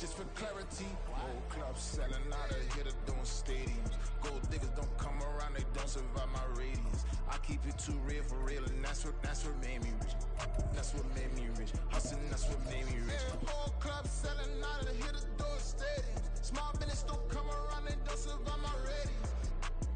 Just for clarity, old clubs selling out of here to doing stadiums. Gold diggers don't come around, they don't survive my radius. I keep it too real for real, and that's what made me rich. That's what made me rich. Hustling, that's what made me rich. Old clubs selling out of here to doing stadiums. Small business don't come around, they don't survive my radius.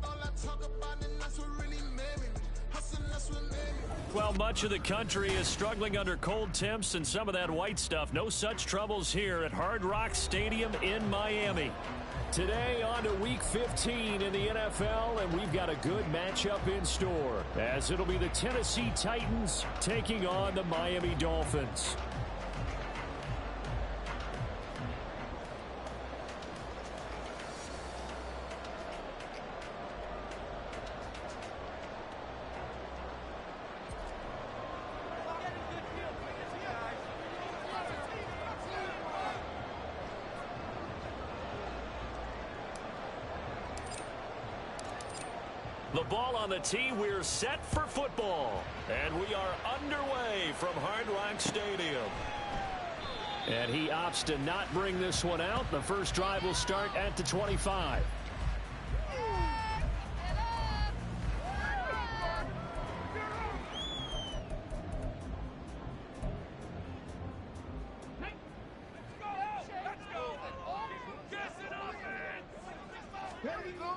All I talk about, and that's what really made me rich. Hustling, that's what made me rich. Well, much of the country is struggling under cold temps and some of that white stuff. No such troubles here at Hard Rock Stadium in Miami. Today on to Week 15 in the NFL, and we've got a good matchup in store, as it'll be the Tennessee Titans taking on the Miami Dolphins. The ball on the tee, we're set for football. And we are underway from Hard Rock Stadium. And he opts to not bring this one out. The first drive will start at the 25.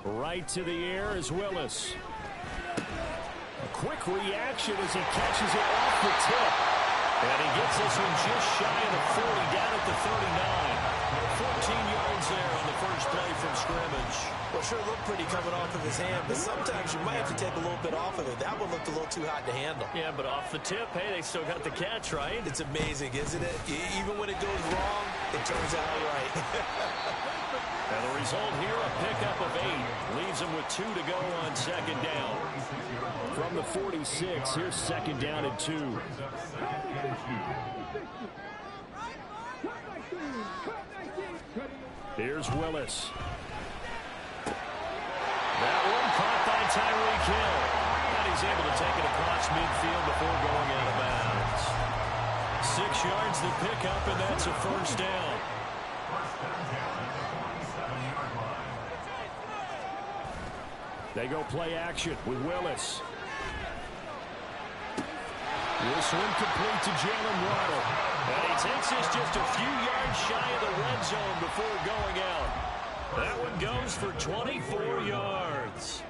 Right to the air is Willis. A quick reaction as he catches it off the tip. And he gets this one just shy of the 40, down at the 39. 14 yards there on the first play from scrimmage. Well, sure looked pretty coming off of his hand, but sometimes you might have to take a little bit off of it. That one looked a little too hot to handle. Yeah, but off the tip, hey, they still got the catch, right? It's amazing, isn't it? Even when it goes wrong, it turns out right. And the result here, a pickup of 8. Leaves him with 2 to go on second down. From the 46, here's second down and 2. Here's Willis. That one caught by Tyreek Hill. And he's able to take it across midfield before going out of bounds. 6 yards the pickup, and that's a first down. They go play action with Willis. This one complete to Jalen Waddle. And he takes this just a few yards shy of the red zone before going out. That one goes for 24 yards.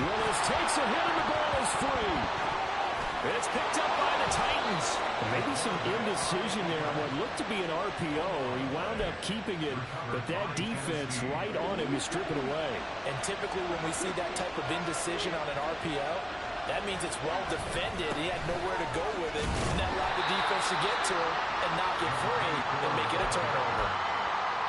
Willis takes a hit and the ball is free. It's picked up by the Titans. Maybe some indecision there on what looked to be an RPO. He wound up keeping it, but that defense right on him to strip it away. And typically when we see that type of indecision on an RPO, that means it's well defended. He had nowhere to go with it, and that allowed the defense to get to him and knock it free and make it a turnover.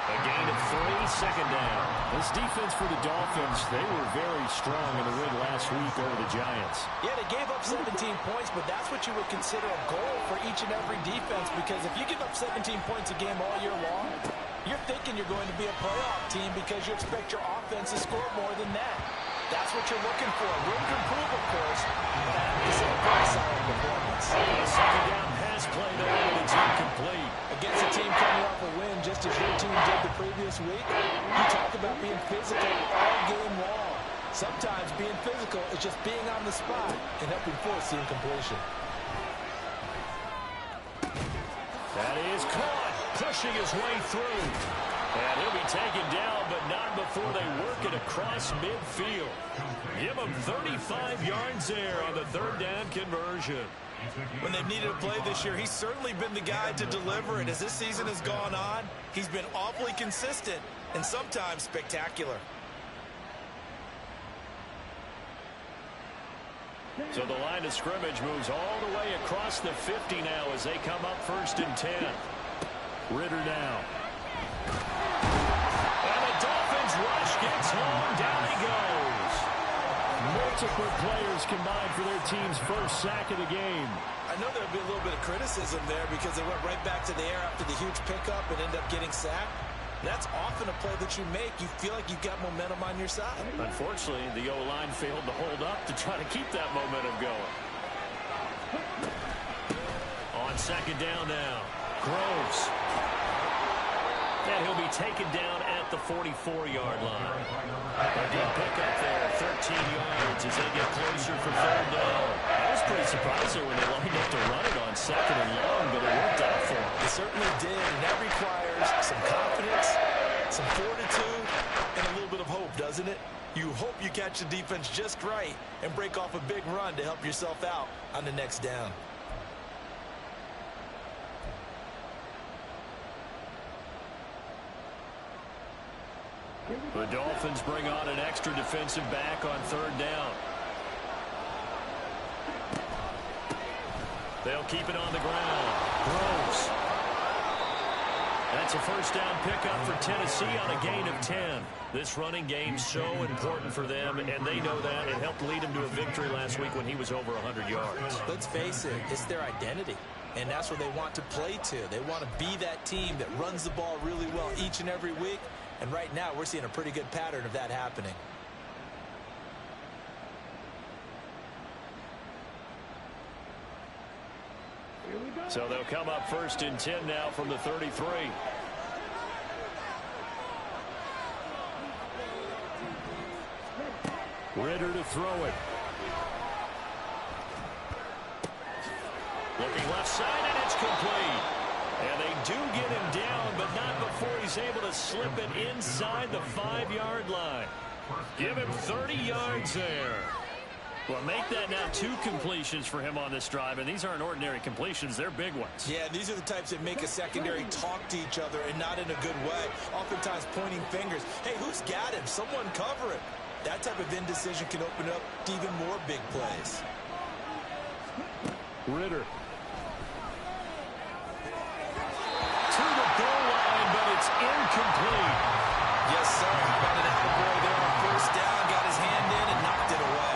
A gain of 3, second down. This defense for the Dolphins, they were very strong in the win last week over the Giants. Yeah, they gave up 17 points, but that's what you would consider a goal for each and every defense, because if you give up 17 points a game all year long, you're thinking you're going to be a playoff team because you expect your offense to score more than that. That's what you're looking for. Room to improve, of course, but this is a very solid performance. Second down pass play there, and it's incomplete. Against a team coming off a win, just as your team did the previous week, you talk about being physical all game long. Sometimes being physical is just being on the spot and helping force the incompletion. That is caught, pushing his way through. And he'll be taken down, but not before they work it across midfield. Give him 35 yards there on the third down conversion. When they've needed a play this year, he's certainly been the guy to deliver it. As this season has gone on, he's been awfully consistent and sometimes spectacular. So the line of scrimmage moves all the way across the 50 now as they come up 1st and 10. Ritter now. And the Dolphins rush gets home. Down he goes. Multiple players combined for their team's first sack of the game. I know there'll be a little bit of criticism there because they went right back to the air after the huge pickup and ended up getting sacked. That's often a play that you make. You feel like you've got momentum on your side. Unfortunately, the O-line failed to hold up to try to keep that momentum going. On second down now, Groves. And he'll be taken down at the 44-yard line. A deep pickup there, 13 yards as they get closer for third down. I was pretty surprised there when they lined up to run it on second and long, but it worked out for them. It certainly did, and that requires some confidence, some fortitude, and a little bit of hope, doesn't it? You hope you catch the defense just right and break off a big run to help yourself out on the next down. The Dolphins bring on an extra defensive back on third down. They'll keep it on the ground. Groves. That's a first down pickup for Tennessee on a gain of 10. This running game's so important for them, and they know that. It helped lead them to a victory last week when he was over 100 yards. Let's face it, it's their identity, and that's where they want to play to. They want to be that team that runs the ball really well each and every week. And right now, we're seeing a pretty good pattern of that happening. So they'll come up first and 10 now from the 33. Ritter to throw it. Looking left side, and it's complete. And they do get him down, but not before he's able to slip it inside the 5-yard line. Give him 30 yards there. Well, make that now 2 completions for him on this drive, and these aren't ordinary completions. They're big ones. Yeah, these are the types that make a secondary talk to each other and not in a good way. Oftentimes pointing fingers. Hey, who's got him? Someone cover him. That type of indecision can open up to even more big plays. Ritter. To the goal line, but it's incomplete. Yes, sir. Got an attaboy there on first down, got his hand in and knocked it away.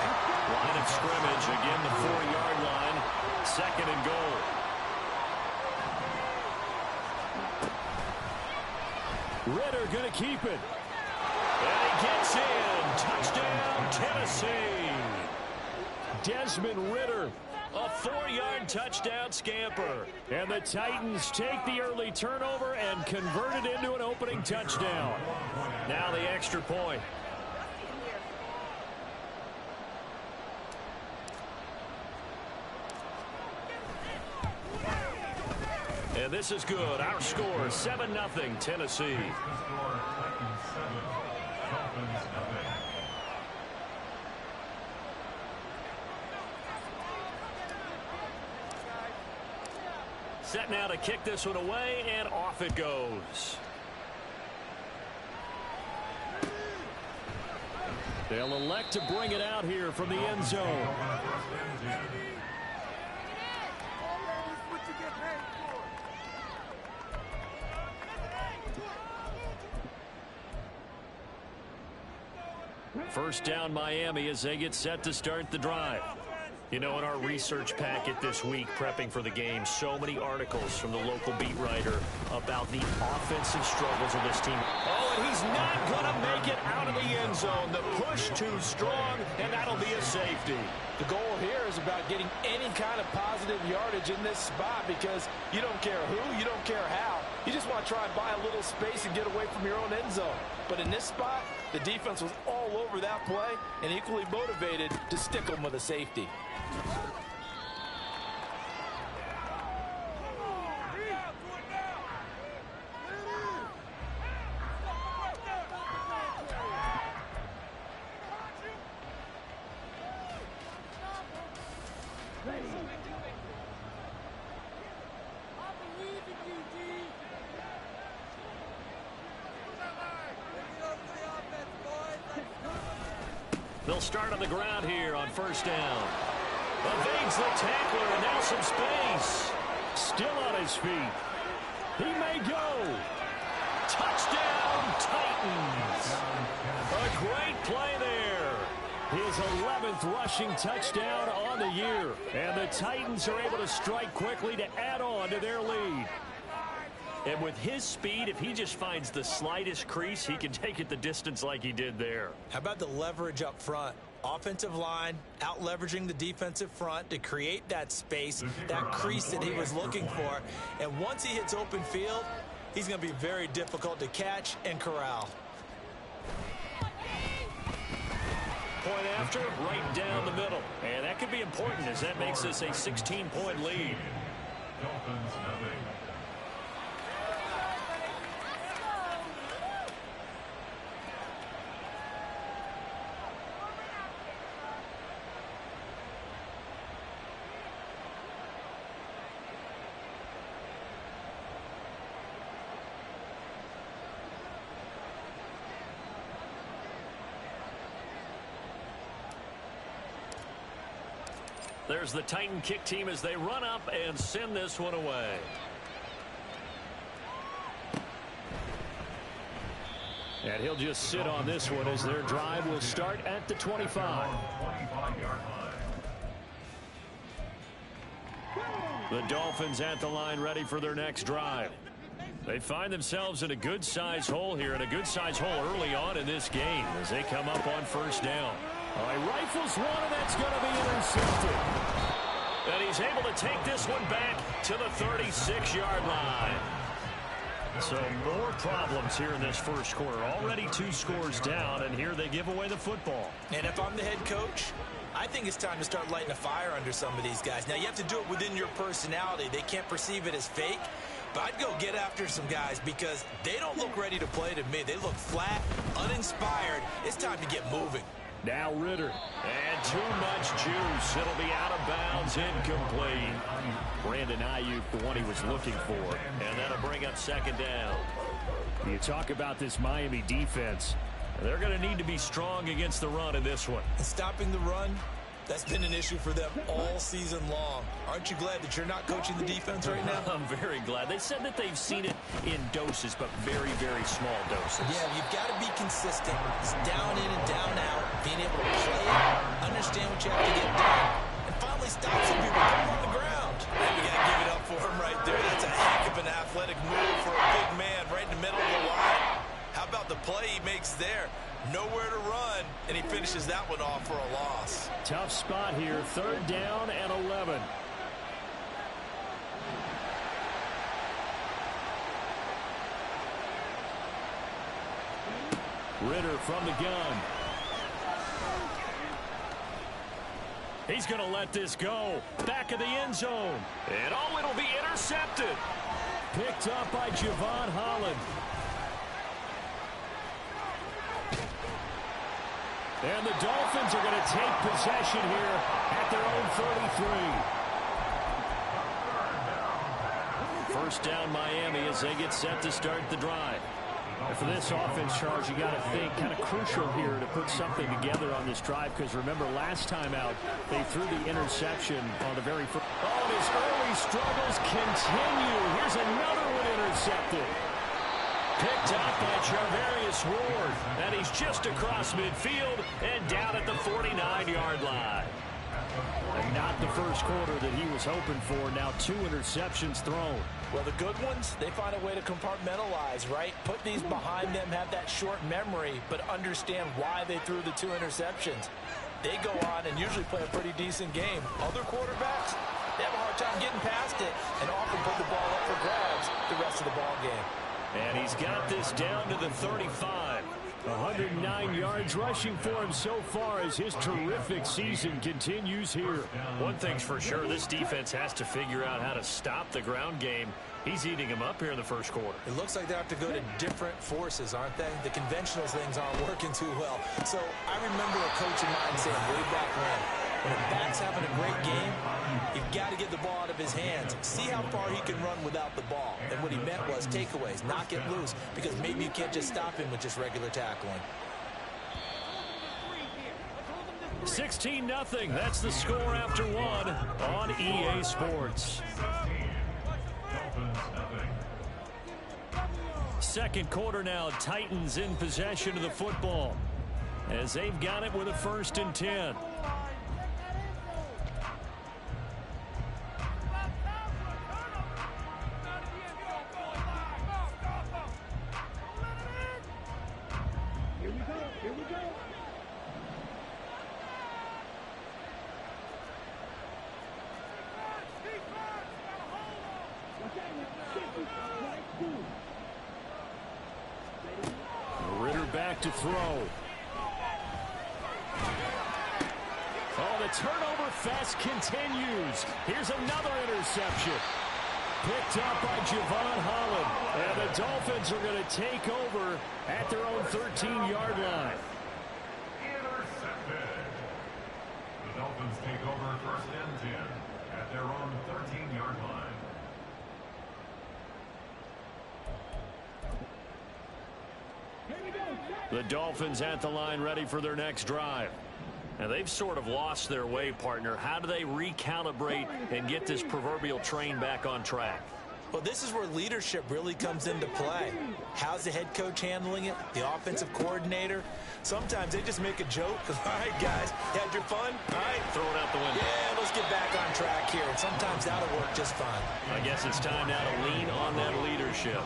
Line of scrimmage, again the 4-yard line, second and goal. Ritter going to keep it. And he gets in. Touchdown, Tennessee. Desmond Ritter. A 4-yard touchdown scamper. And the Titans take the early turnover and convert it into an opening touchdown. Now the extra point. And this is good. Our score, 7-0 Tennessee. Set now to kick this one away, and off it goes. They'll elect to bring it out here from the end zone. First down Miami as they get set to start the drive. You know, in our research packet this week, prepping for the game, so many articles from the local beat writer about the offensive struggles of this team. Oh, and he's not going to make it out of the end zone. The push too strong, and that'll be a safety. The goal here is about getting any kind of positive yardage in this spot because you don't care who, you don't care how. You just want to try and buy a little space and get away from your own end zone. But in this spot, the defense was all over that play and equally motivated to stick them with a safety. They'll start on the ground here on first down. Evades the tackler, and now some space. Still on his feet. He may go. Touchdown, Titans. A great play there. His 11th rushing touchdown on the year. And the Titans are able to strike quickly to add on to their lead. And with his speed, if he just finds the slightest crease, he can take it the distance like he did there. How about the leverage up front? Offensive line out leveraging the defensive front to create that space, that crease that he was looking for. And once he hits open field, he's going to be very difficult to catch and corral. Point after, right down the middle. And that could be important as that makes this a 16-point lead. Dolphins, nothing. There's the Titan kick team as they run up and send this one away. And he'll just sit on this one as their drive will start at the 25. The Dolphins at the line ready for their next drive. They find themselves in a good-sized hole here, and a good-sized hole early on in this game as they come up on first down. All right, rifles one, and that's going to be intercepted. And he's able to take this one back to the 36-yard line. So more problems here in this first quarter. Already 2 scores down, and here they give away the football. And if I'm the head coach, I think it's time to start lighting a fire under some of these guys. Now, you have to do it within your personality. They can't perceive it as fake. But I'd go get after some guys because they don't look ready to play to me. They look flat, uninspired. It's time to get moving. Now Ritter. And too much juice. It'll be out of bounds, incomplete. Brandon Ayuk, the one he was looking for. And that'll bring up second down. You talk about this Miami defense. They're going to need to be strong against the run in this one. And stopping the run, that's been an issue for them all season long. Aren't you glad that you're not coaching the defense right now? I'm very glad. They said that they've seen it in doses, but very, very small doses. Yeah, you've got to be consistent. It's down in and down out, being able to play it, understand what you have to get done, and finally stop some people, put them on the ground. And you got to give it up for him right there. That's a heck of an athletic move for a big man right in the middle of the line. How about the play he makes there? Nowhere to run, and he finishes that one off for a loss. Tough spot here, third down and 11. Ritter from the gun. He's going to let this go. Back of the end zone. And oh, it'll be intercepted. Picked up by Javon Holland. And the Dolphins are going to take possession here at their own 33. First down Miami as they get set to start the drive. And for this offense, Charles, you got to think kind of crucial here to put something together on this drive, because remember last time out they threw the interception on the very first. Oh, his early struggles continue. Here's another one intercepted. Picked up by Charvarius Ward, and he's just across midfield and down at the 49-yard line. And not the first quarter that he was hoping for. Now 2 interceptions thrown. Well, the good ones, they find a way to compartmentalize, right? Put these behind them, have that short memory, but understand why they threw the 2 interceptions. They go on and usually play a pretty decent game. Other quarterbacks, they have a hard time getting past it and often put the ball up for grabs the rest of the ball game. And he's got this down to the 35. 109 yards rushing for him so far as his terrific season continues here. One thing's for sure, this defense has to figure out how to stop the ground game. He's eating him up here in the first quarter. It looks like they have to go to different forces, aren't they? The conventional things aren't working too well. So I remember a coach of mine saying way back when a back's having a great game, you've got to get the ball out of his hands. See how far he can run without the ball. And what he meant was takeaways, knock it loose, because maybe you can't just stop him with just regular tackling. 16-0. That's the score after 1 on EA Sports. Second quarter now, Titans in possession of the football as they've got it with a 1st and 10. back to throw. Oh, the turnover fest continues. Here's another interception. Picked up by Javon Holland. And the Dolphins are going to take over at their own 13-yard line. Intercepted. The Dolphins take over first and 10 at their own 13-yard line. The Dolphins at the line ready for their next drive. Now, they've sort of lost their way, partner. How do they recalibrate and get this proverbial train back on track? Well, this is where leadership really comes into play. How's the head coach handling it? The offensive coordinator? Sometimes they just make a joke. All right, guys, had your fun? All right. Throw it out the window. Yeah, let's get back on track here. And sometimes that'll work just fine. I guess it's time now to lean on that leadership.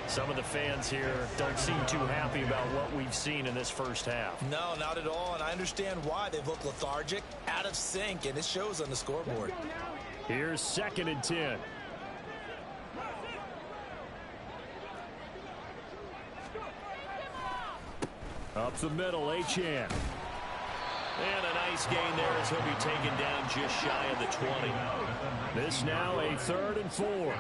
Some of the fans here don't seem too happy about what we've seen in this first half. No, not at all, and I understand why. They've looked lethargic, out of sync, and it shows on the scoreboard. Here's 2nd and 10. Up the middle, Achane. And a nice gain there as he'll be taken down just shy of the 20. This now a 3rd and 4.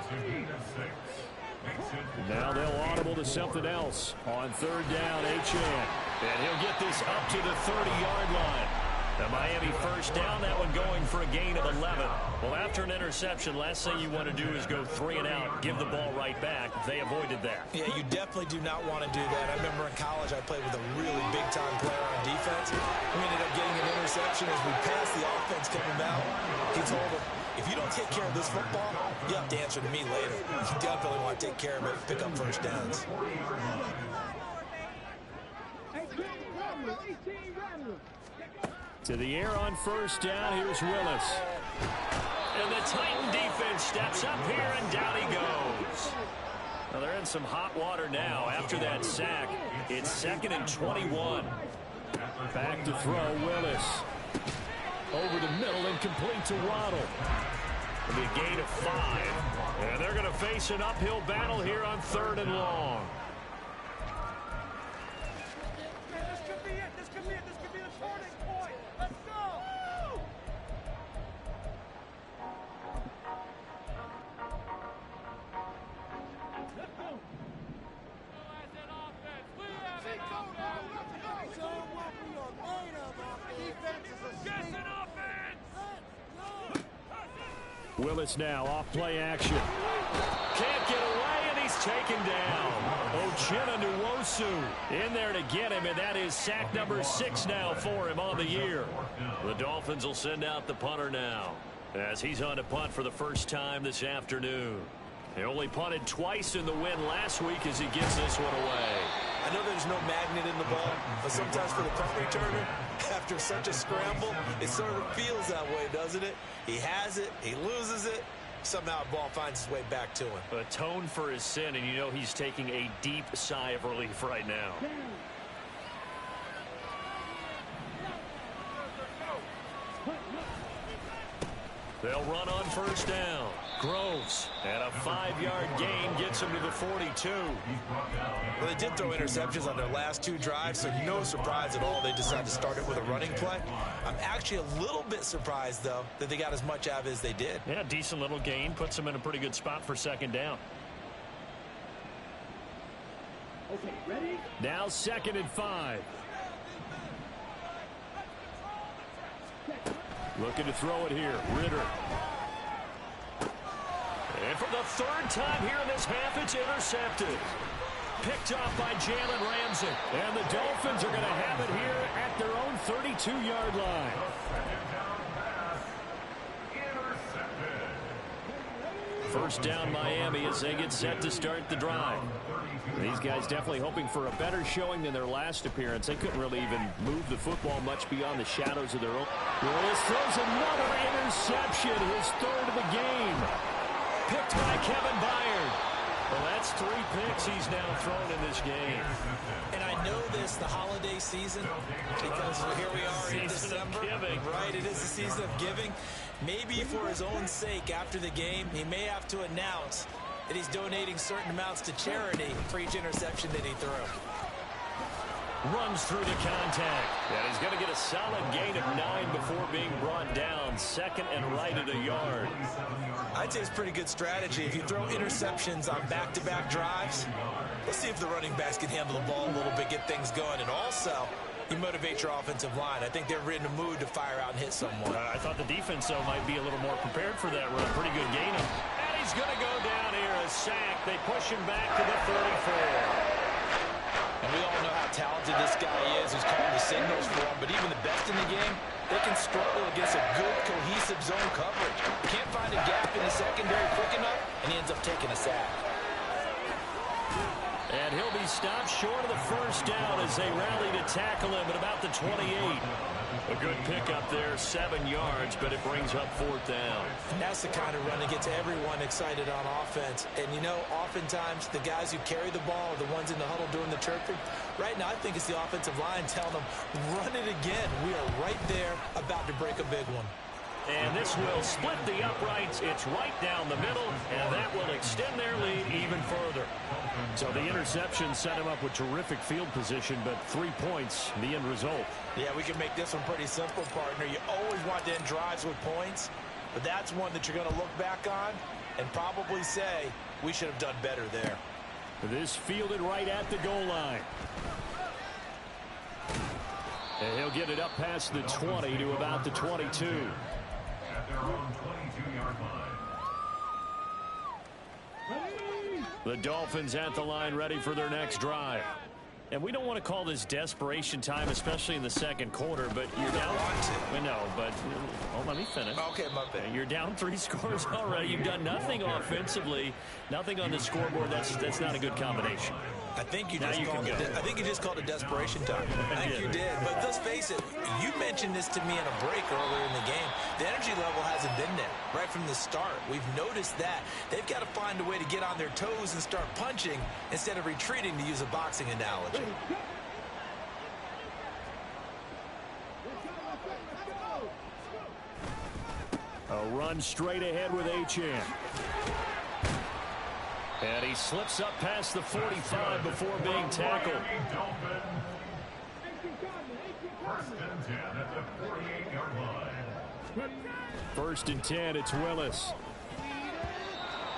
Now they'll audible to something else on 3rd down, Achane. And he'll get this up to the 30-yard line. The Miami first down, that one going for a gain of 11. Well, after an interception, last thing you want to do is go 3 and out, give the ball right back. They avoided that. Yeah, you definitely do not want to do that. I remember in college I played with a really big-time player on defense. We ended up getting an interception as we passed the offense coming out. He told him, if you don't take care of this football, you have to answer to me later. You definitely want to take care of it, pick up first downs. To the air on 1st down, here's Willis. And the Titan defense steps up here, and down he goes. Well, they're in some hot water now. After that sack, it's 2nd and 21. Back to throw, Willis. Over the middle and complete to Waddle. It'll be a gain of 5. And they're going to face an uphill battle here on 3rd and long. This could be it. This could be the turning point. Let's go. Willis now off play action. Can't get away, and he's taken down. Uchenna Nwosu in there to get him, and that is sack number 6 now for him on the year. The Dolphins will send out the punter now as he's on to punt for the first time this afternoon. They only punted twice in the win last week as he gets this one away. I know there's no magnet in the ball, but sometimes for the punt returner, after such a scramble, it sort of feels that way, doesn't it? He has it, he loses it, somehow the ball finds its way back to him. Atone for his sin, and you know he's taking a deep sigh of relief right now. They'll run on 1st down. Groves, and a 5-yard gain gets him to the 42. Well, they did throw interceptions on their last 2 drives, so no surprise at all they decided to start it with a running play. I'm actually a little bit surprised, though, that they got as much out of it as they did. Yeah, decent little gain. Puts them in a pretty good spot for 2nd down. Okay, ready? Now 2nd and 5. Looking to throw it here. Ritter. And for the 3rd time here in this half, it's intercepted. Picked off by Jalen Ramsey. And the Dolphins are going to have it here at their own 32-yard line. First down Miami as they get set to start the drive. These guys definitely hoping for a better showing than their last appearance. They couldn't really even move the football much beyond the shadows of their own. Willis throws another interception, his 3rd of the game. Picked by Kevin Byard. Well, that's 3 picks he's now thrown in this game. And I know this, the holiday season, because here we are in December. Right, it is the season of giving. Maybe for his own sake, after the game, he may have to announce that he's donating certain amounts to charity for each interception that he threw. runs through the contact. And he's going to get a solid gain of 9 before being brought down. Second and right at a yard. I'd say it's pretty good strategy. If you throw interceptions on back-to-back drives, let's see if the running backs can handle the ball a little bit, get things going. And also, you motivate your offensive line. I think they're in the mood to fire out and hit someone. I thought the defense, though, might be a little more prepared for that run. Pretty good gain. And he's going to go down here, a sack. They push him back to the 34. And we all know how talented this guy is who's calling the signals for him. But even the best in the game, they can struggle against a good, cohesive zone coverage. Can't find a gap in the secondary quick enough, and he ends up taking a sack. And he'll be stopped short of the first down as they rally to tackle him at about the 28. A good pickup there, 7 yards, but it brings up 4th down. And that's the kind of run that gets everyone excited on offense. And, you know, oftentimes the guys who carry the ball are the ones in the huddle doing the chirping. Right now, I think it's the offensive line telling them, run it again. We are right there about to break a big one. And this will split the uprights. It's right down the middle, and that will extend their lead even further. So the interception set him up with terrific field position, but 3 points, the end result. Yeah, we can make this one pretty simple, partner. You always want to end drives with points, but that's one that you're going to look back on and probably say, we should have done better there. This fielded right at the goal line. And he'll get it up past the 20 to about the 22. At their own 22-yard line. The Dolphins at the line, ready for their next drive. And we don't want to call this desperation time, especially in the second quarter, but you're down. No, but let me finish. Okay, my bad. You're down 3 scores already. You've done nothing offensively, nothing on the scoreboard. That's not a good combination. I think you just called it desperation time. I think you did. But let's face it, you mentioned this to me in a break earlier in the game. The energy level hasn't been there right from the start. We've noticed that. They've got to find a way to get on their toes and start punching instead of retreating, to use a boxing analogy. A run straight ahead with Achane. And he slips up past the 45 before being tackled. First and 10 at the 48-yard line. First and 10, it's Willis.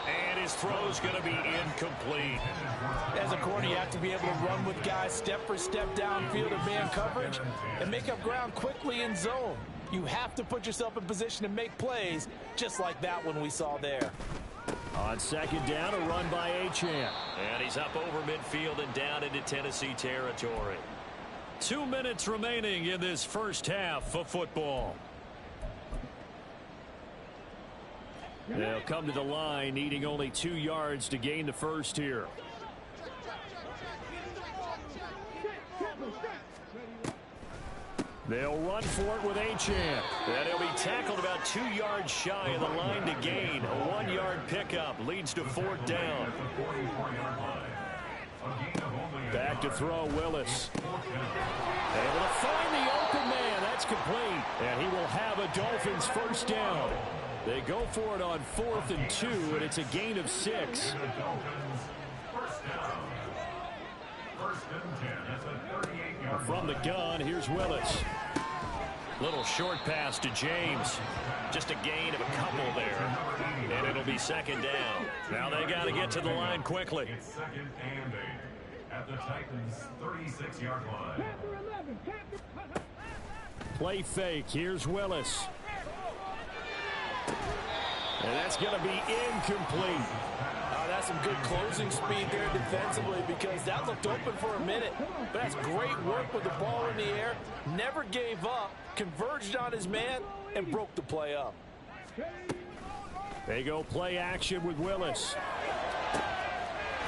And his throw's going to be incomplete. As a corner, you have to be able to run with guys step for step downfield in man coverage and make up ground quickly in zone. You have to put yourself in position to make plays, just like that one we saw there. On second down, a run by Achane. And he's up over midfield and down into Tennessee territory. 2 minutes remaining in this first half of football. They'll come to the line, needing only 2 yards to gain the first here. They'll run for it with Achane. And he'll be tackled about 2 yards shy of the line to gain. A 1-yard pickup leads to 4th down. Back to throw, Willis. Able to find the open man. That's complete. And he will have a Dolphins first down. They go for it on 4th and 2, and it's a gain of 6. From the gun, here's Willis. Little short pass to James. Just a gain of a couple there. And it'll be second down. Now they got to get to the line quickly. It's second and 8 at the Titans' 36-yard line. Play fake. Here's Willis. And that's going to be incomplete. That's some good closing speed there defensively, because that looked open for a minute. But that's great work with the ball in the air. Never gave up, converged on his man, and broke the play up. They go play action with Willis.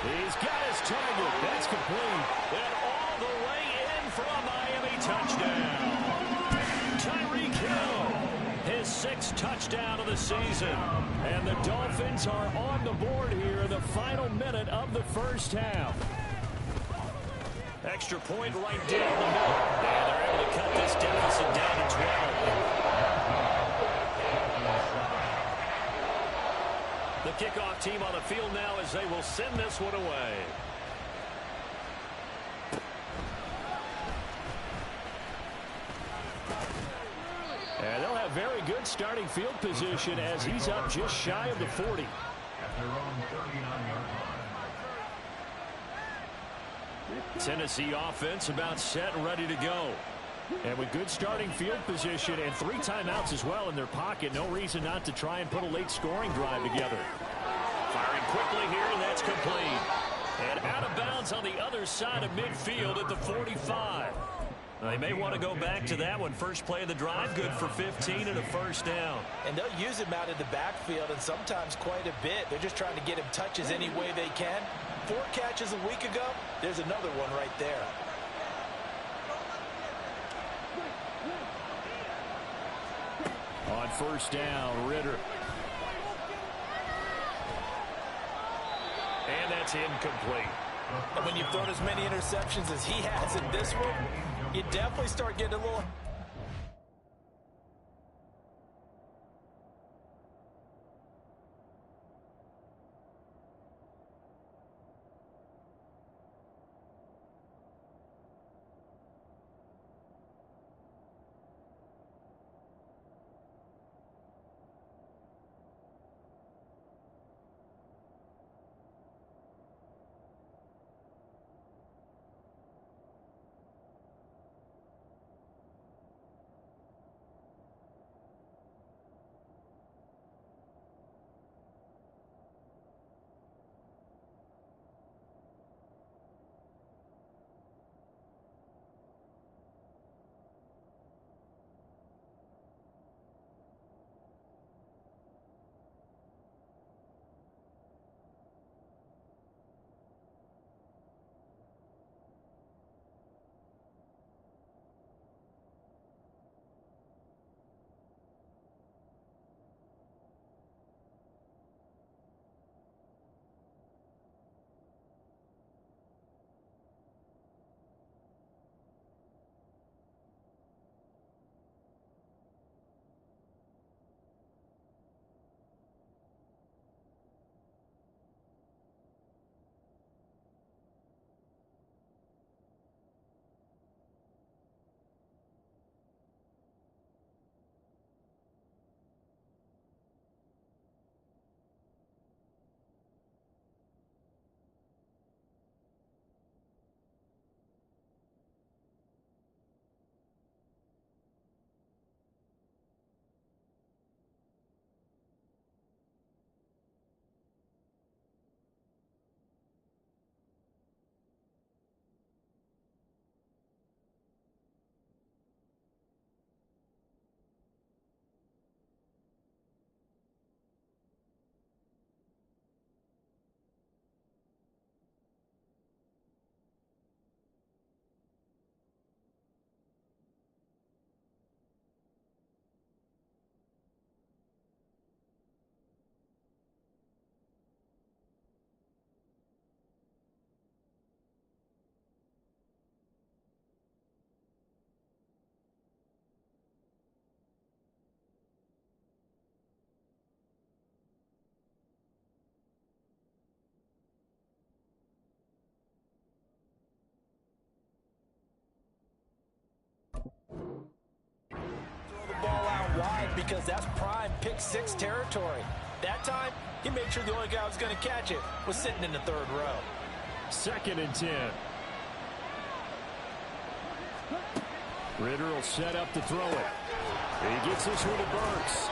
He's got his target. That's complete. And all the way in for a Miami touchdown. Tyreek Hill, his 6th touchdown of the season. And the Dolphins are on the board here in the final minute of the first half. Extra point right down the middle. And they're able to cut this deficit down to 12. The kickoff team on the field now as they will send this one away. very good starting field position as he's up just shy of the 40. At their own 39-yard line. Tennessee offense about set and ready to go. And with good starting field position and 3 timeouts as well in their pocket, no reason not to try and put a late scoring drive together. Firing quickly here, and that's complete. And out of bounds on the other side of midfield at the 45. They may want to go back to that one. First play of the drive, good for 15 and a first down. And they'll use him out in the backfield, and sometimes quite a bit. They're just trying to get him touches any way they can. 4 catches a week ago, there's another one right there. On first down, Ritter. And that's incomplete. And when you've thrown as many interceptions as he has in this one, you definitely start getting a little... because that's prime pick-6 territory. That time, he made sure the only guy who was going to catch it was sitting in the 3rd row. 2nd and 10. Ritter will set up to throw it. He gets this one to Burks.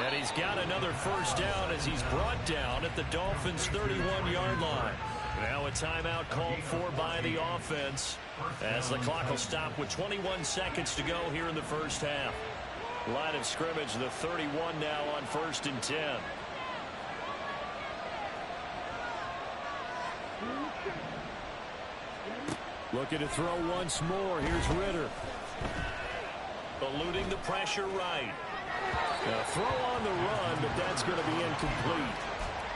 And he's got another first down as he's brought down at the Dolphins' 31-yard line. Now a timeout called for by the offense as the clock will stop with 21 seconds to go here in the first half. Line of scrimmage, the 31 now on 1st and 10. Looking to throw once more. Here's Ritter. Eluding the pressure right. A throw on the run, but that's going to be incomplete.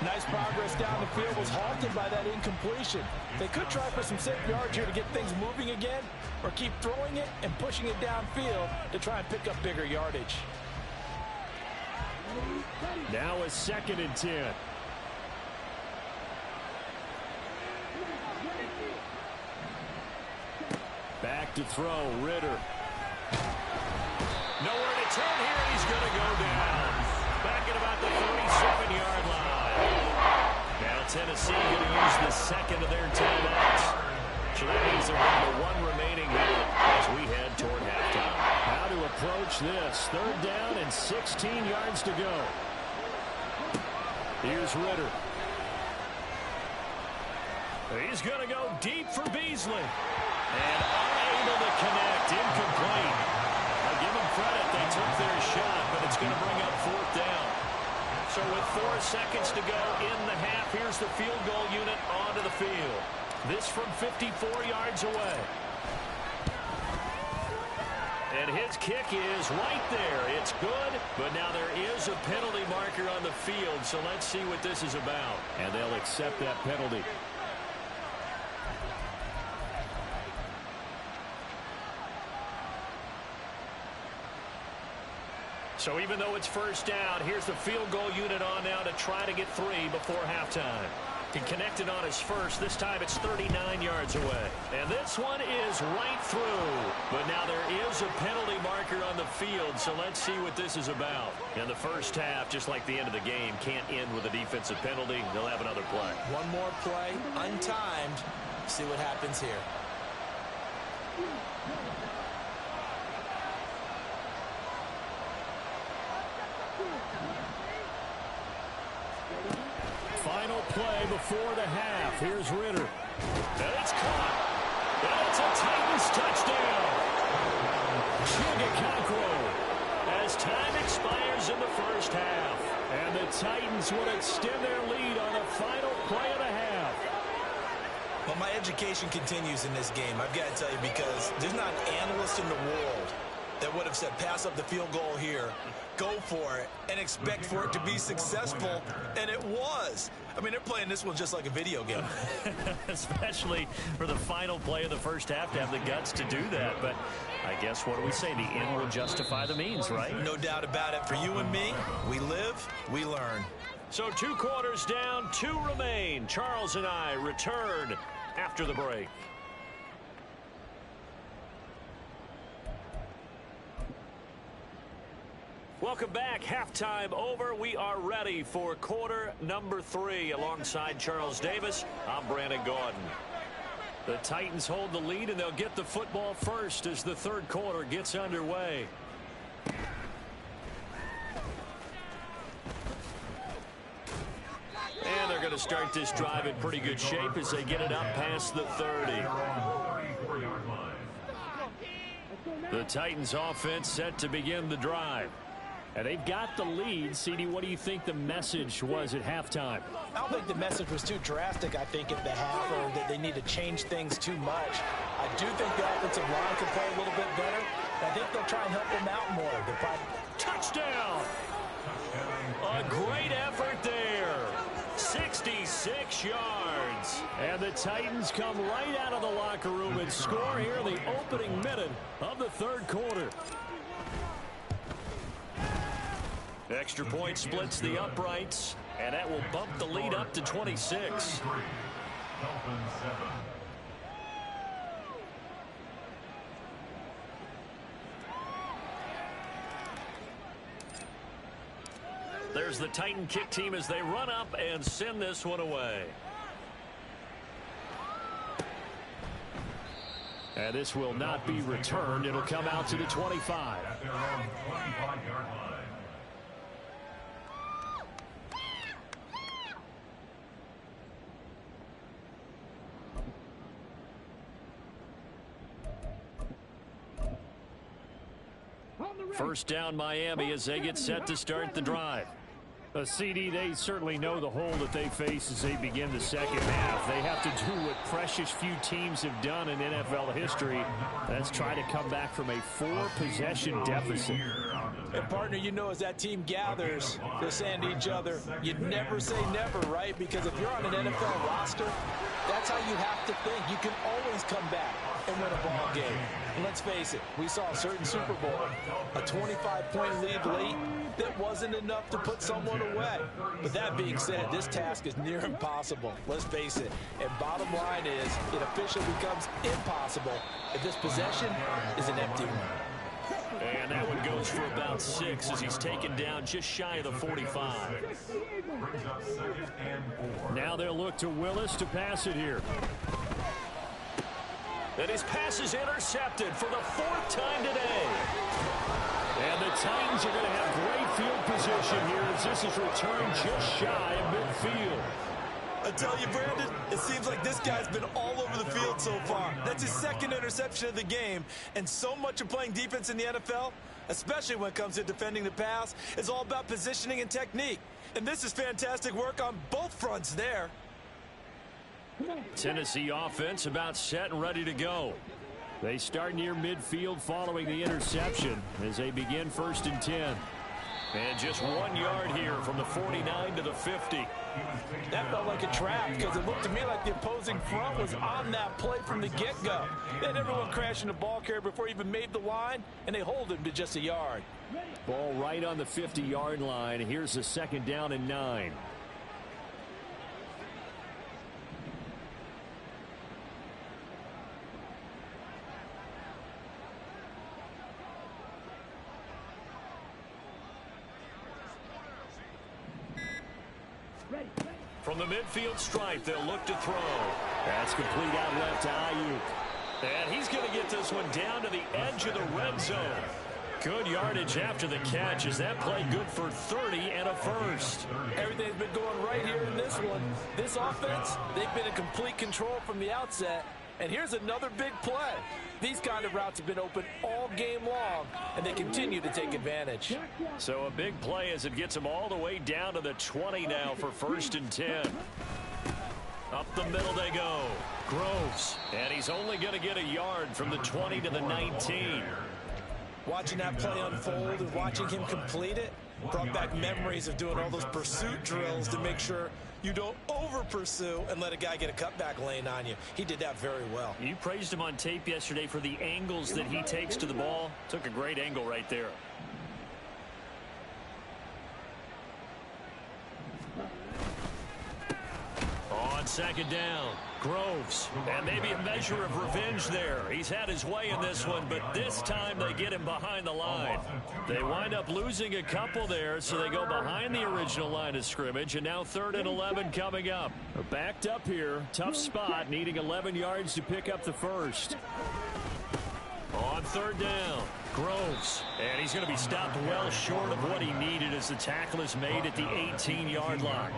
Nice progress down the field was halted by that incompletion. They could try for some safe yards here to get things moving again, or keep throwing it and pushing it downfield to try and pick up bigger yardage. Now a 2nd and 10. Back to throw, Ritter. Nowhere to turn here, and he's going Tennessee going to use the second of their timeouts. So that means they're down to one remaining here as we head toward halftime. How to approach this. 3rd down and 16 yards to go. Here's Ritter. He's going to go deep for Beasley. And unable to connect. Incomplete. I'll give them credit. They took their shot, but it's going to bring up 4th down. So with 4 seconds to go in the half, here's the field goal unit onto the field. This from 54 yards away. And his kick is right there. It's good, but now there is a penalty marker on the field, so let's see what this is about. And they'll accept that penalty. So even though it's 1st down, here's the field goal unit on now to try to get 3 before halftime. He connected on his first. This time it's 39 yards away. And this one is right through. But now there is a penalty marker on the field, so let's see what this is about. And the first half, just like the end of the game, can't end with a defensive penalty. They'll have another play. One more play, untimed. See what happens here. Final play before the half. Here's Ritter. And it's caught. And it's a Titans touchdown. Chigacancro. As time expires in the first half. And the Titans will extend their lead on the final play of the half. Well, my education continues in this game, I've got to tell you, because there's not an analyst in the world that would have said pass up the field goal here, go for it, and expect for it to be successful, and it was. I mean, they're playing this one just like a video game. Especially for the final play of the first half to have the guts to do that. But I guess, what do we say? The end will justify the means, right? No doubt about it. For you and me, we live, we learn. So 2 quarters down, 2 remain. Charles and I return after the break. Welcome back. Halftime over. We are ready for quarter number 3. Alongside Charles Davis, I'm Brandon Gordon. The Titans hold the lead, and they'll get the football first as the 3rd quarter gets underway. And they're going to start this drive in pretty good shape as they get it up past the 30. The Titans offense set to begin the drive. And they've got the lead. CD, what do you think the message was at halftime? I don't think the message was too drastic, I think, at the half, or that they need to change things too much. I do think the offensive line can play a little bit better. I think they'll try and help them out more. Touchdown! A great effort there. 66 yards. And the Titans come right out of the locker room and score here in the opening minute of the 3rd quarter. Extra point splits the uprights, and that will bump the lead up to 26. There's the Titan kick team as they run up and send this one away. And this will not be returned. It'll come out to the 25. At their own 25-yard line. First down Miami as they get set to start the drive. CD, they certainly know the hole that they face as they begin the second half. They have to do what precious few teams have done in NFL history. That's try to come back from a 4-possession deficit. And, partner, you know, as that team gathers, they're saying to each other, you never say never, right? Because if you're on an NFL roster, that's how you have to think. You can always come back and win a ball game. And let's face it, we saw a certain Super Bowl, a 25-point lead late that wasn't enough to put someone away. But that being said, this task is near impossible. Let's face it. And bottom line is, it officially becomes impossible if this possession is an empty one. And that one goes for about 6 as he's taken down just shy of the 45. Brings up 2nd and 4. Now they'll look to Willis to pass it here. And his pass is intercepted for the 4th time today. And the Titans are going to have great field position here as this is returned just shy of midfield. I tell you, Brandon, it seems like this guy's been all over the field so far. That's his 2nd interception of the game. And so much of playing defense in the NFL, especially when it comes to defending the pass, is all about positioning and technique. And this is fantastic work on both fronts there. Tennessee offense about set and ready to go. They start near midfield following the interception as they begin 1st and 10. And just 1 yard here from the 49 to the 50. That felt like a trap because it looked to me like the opposing front was on that play from the get-go. They had everyone crashing the ball carrier before he even made the line, and they hold him to just a yard. Ball right on the 50-yard line. Here's the 2nd down and 9. From the midfield stripe, they'll look to throw. That's complete out left to Ayuk. And he's going to get this one down to the edge of the red zone. Good yardage after the catch. Is that play good for 30 and a first? Everything's been going right here in this one. This offense, they've been in complete control from the outset. And here's another big play. These kind of routes have been open all game long, and they continue to take advantage. So a big play as it gets them all the way down to the 20 now for 1st and 10. Up the middle they go. Groves. And he's only going to get a yard from the 20 to the 19. Watching that play unfold and watching him complete it brought back memories of doing all those pursuit drills to make sure you don't over-pursue and let a guy get a cutback lane on you. He did that very well. You praised him on tape yesterday for the angles that he takes to the ball. Took a great angle right there. On 2nd down, Groves. And maybe a measure of revenge there. He's had his way in this one, but this time they get him behind the line. They wind up losing a couple there, so they go behind the original line of scrimmage, and now 3rd and 11 coming up. Backed up here. Tough spot, needing 11 yards to pick up the first. On 3rd down, Groves. And he's going to be stopped well short of what he needed as the tackle is made at the 18-yard line.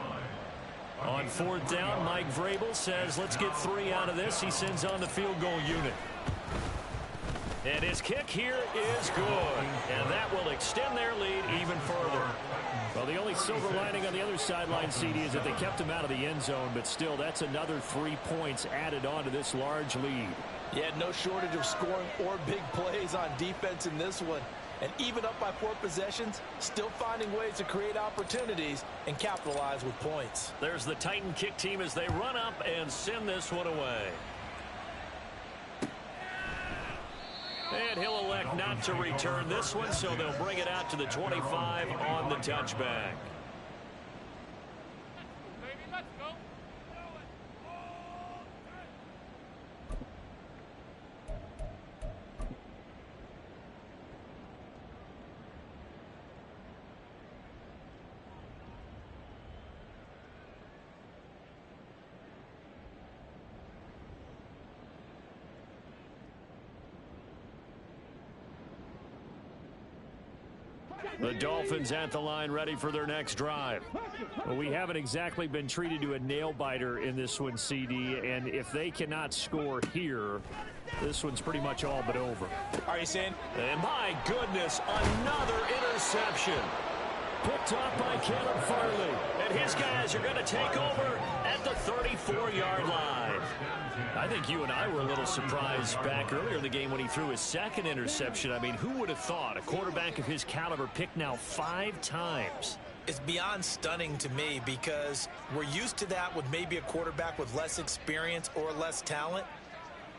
On 4th down, Mike Vrabel says, let's get 3 out of this. He sends on the field goal unit. And his kick here is good. And that will extend their lead even further. Well, the only silver lining on the other sideline, CD, is that they kept him out of the end zone. But still, that's another 3 points added on to this large lead. Yeah, no shortage of scoring or big plays on defense in this one. And even up by 4 possessions, still finding ways to create opportunities and capitalize with points. There's the Titan kick team as they run up and send this one away. And he'll elect not to return this one, so they'll bring it out to the 25 on the touchback. The Dolphins at the line, ready for their next drive. Well, we haven't exactly been treated to a nail-biter in this one, CD, and if they cannot score here, this one's pretty much all but over. Are you saying? And my goodness, another interception. Picked off by Caleb Farley. And his guys are going to take over at the 34-yard line. I think you and I were a little surprised back earlier in the game when he threw his 2nd interception. I mean, who would have thought a quarterback of his caliber picked now 5 times? It's beyond stunning to me because we're used to that with maybe a quarterback with less experience or less talent.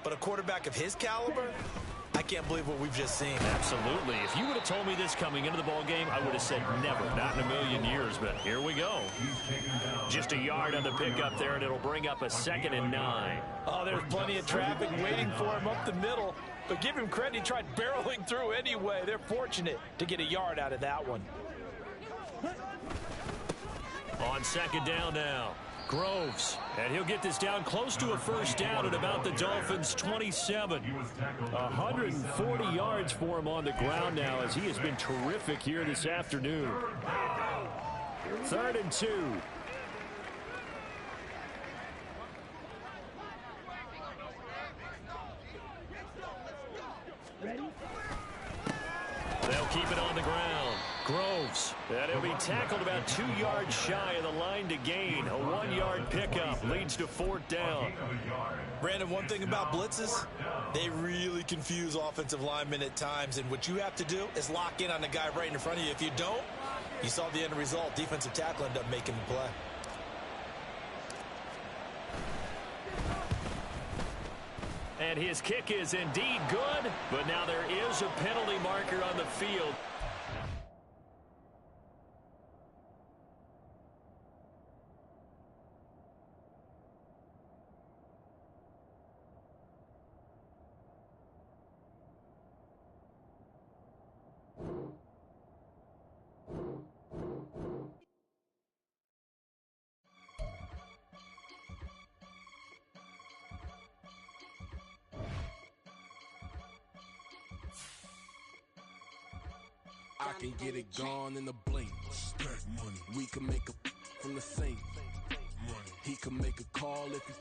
But a quarterback of his caliber, I can't believe what we've just seen. Absolutely. If you would have told me this coming into the ball game, I would have said never, not in a million years. But here we go. Just a yard on the pickup there, and it'll bring up a 2nd and 9. Oh, there's plenty of traffic waiting for him up the middle. But give him credit, he tried barreling through anyway. They're fortunate to get a yard out of that one. On second down now, Groves. And he'll get this down close to a first down at about the Dolphins' 27. 140 yards for him on the ground now as he has been terrific here this afternoon. 3rd and 2. They'll keep it on the ground. Groves. And he'll be tackled about 2 yards shy of the line to gain. A 1-yard pickup leads to 4th down. Brandon, one thing about blitzes, they really confuse offensive linemen at times. And what you have to do is lock in on the guy right in front of you. If you don't, you saw the end result. Defensive tackle ended up making the play. And his kick is indeed good, but now there is a penalty marker on the field. I can get it gone in a blink. Stack money. We can make a from the sink. Money. He can make a call if he